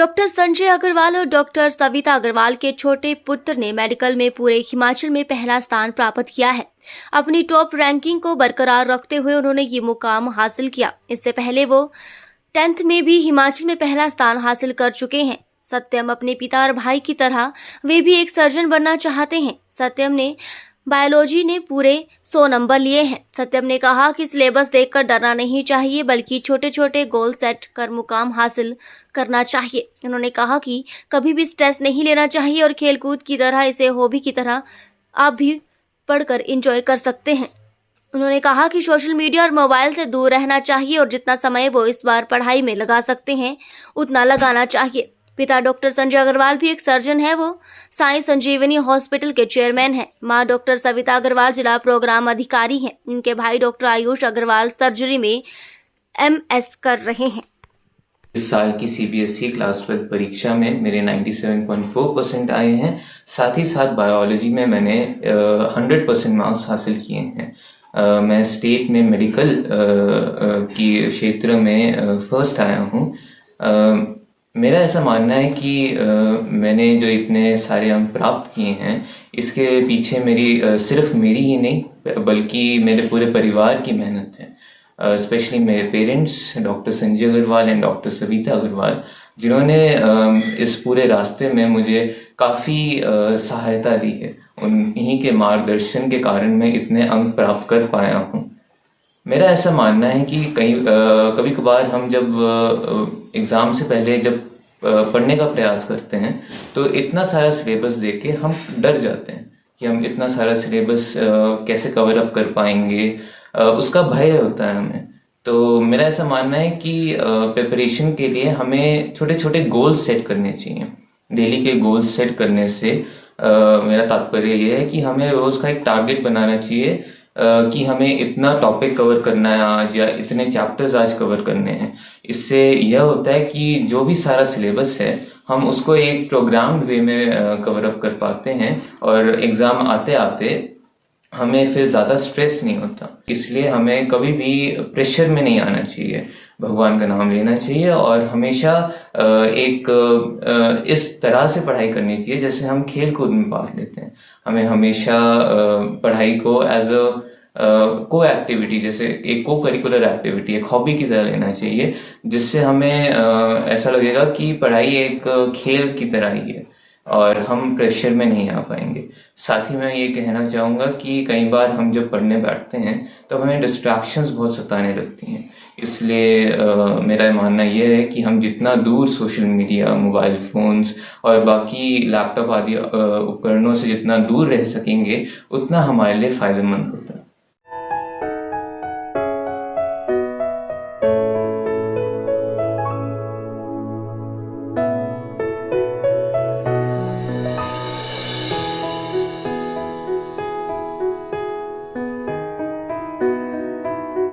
Doctor Sanjay Agarwal और doctor Savita Agarwal के छोटे पुत्र ने मेडिकल में पूरे हिमाचल में पहला स्थान प्राप्त किया है। अपनी टॉप रैंकिंग को बरकरार रखते हुए उन्होंने ये मुकाम हासिल किया। इससे पहले वो 10th में भी हिमाचल में पहला स्थान हासिल कर चुके हैं। सत्यम अपने पिता और भाई की तरह वे भी एक सर्जन बनना चाहते हैं। सत्यम ने बायोलॉजी ने पूरे 100 नंबर लिए हैं। सत्यम ने कहा कि सिलेबस देखकर डरना नहीं चाहिए, बल्कि छोटे छोटे गोल सेट कर मुकाम हासिल करना चाहिए। उन्होंने कहा कि कभी भी स्ट्रेस नहीं लेना चाहिए और खेलकूद की तरह इसे हॉबी की तरह आप भी पढ़कर एंजॉय कर सकते हैं। उन्होंने कहा कि सोशल मीडिया और मोबाइल से दूर रहना चाहिए और जितना समय वो इस बार पढ़ाई में लगा सकते हैं उतना लगाना चाहिए। पिता डॉक्टर संजय अग्रवाल भी एक सर्जन है। वो साई संजीवनी हॉस्पिटल के चेयरमैन हैं। मां डॉक्टर सविता अग्रवाल जिला प्रोग्राम अधिकारी हैं। उनके भाई डॉक्टर आयुष अग्रवाल सर्जरी में MS कर रहे हैं। इस साल की CBSE क्लास 12 परीक्षा में मेरे 97.4% आए हैं। साथ ही साथ बायोलॉजी में मैंने 100% मार्क्स हासिल किए हैं। मैं स्टेट में मेडिकल की क्षेत्र में फर्स्ट आया हूँ। मेरा ऐसा मानना है कि मैंने जो इतने सारे अंक प्राप्त किए हैं इसके पीछे मेरी सिर्फ मेरी ही नहीं बल्कि मेरे पूरे परिवार की मेहनत है। स्पेशली मेरे parents doctor Sanjay Agarwal and doctor Savita Agarwal, जिन्होंने इस पूरे रास्ते में मुझे काफ़ी सहायता दी है। उन्हीं के मार्गदर्शन के कारण मैं इतने अंक प्राप्त कर पाया हूँ। मेरा ऐसा मानना है कि कभी कभार हम जब एग्ज़ाम से पहले जब पढ़ने का प्रयास करते हैं तो इतना सारा सिलेबस देख के हम डर जाते हैं कि हम इतना सारा सिलेबस कैसे कवर अप कर पाएंगे, उसका भय होता है हमें। तो मेरा ऐसा मानना है कि प्रिपरेशन के लिए हमें छोटे छोटे गोल सेट करने चाहिए। डेली के गोल सेट करने से मेरा तात्पर्य ये है कि हमें रोज़ का एक टारगेट बनाना चाहिए कि हमें इतना टॉपिक कवर करना है आज, या इतने चैप्टर्स आज कवर करने हैं। इससे यह होता है कि जो भी सारा सिलेबस है हम उसको एक प्रोग्राम्ड वे में कवर अप कर पाते हैं और एग्ज़ाम आते आते हमें फिर ज़्यादा स्ट्रेस नहीं होता। इसलिए हमें कभी भी प्रेशर में नहीं आना चाहिए, भगवान का नाम लेना चाहिए और हमेशा एक इस तरह से पढ़ाई करनी चाहिए जैसे हम खेल कूद में भाग लेते हैं। हमें हमेशा पढ़ाई को एज को एक्टिविटी, जैसे एक को करिकुलर एक्टिविटी, एक हॉबी की तरह लेना चाहिए, जिससे हमें ऐसा लगेगा कि पढ़ाई एक खेल की तरह ही है और हम प्रेशर में नहीं आ पाएंगे। साथ ही मैं ये कहना चाहूँगा कि कई बार हम जब पढ़ने बैठते हैं तो हमें डिस्ट्रैक्शंस बहुत सताने लगती हैं। इसलिए मेरा मानना यह है कि हम जितना दूर सोशल मीडिया, मोबाइल फ़ोन्स और बाकी लैपटॉप आदि उपकरणों से जितना दूर रह सकेंगे उतना हमारे लिए फ़ायदेमंद होता है।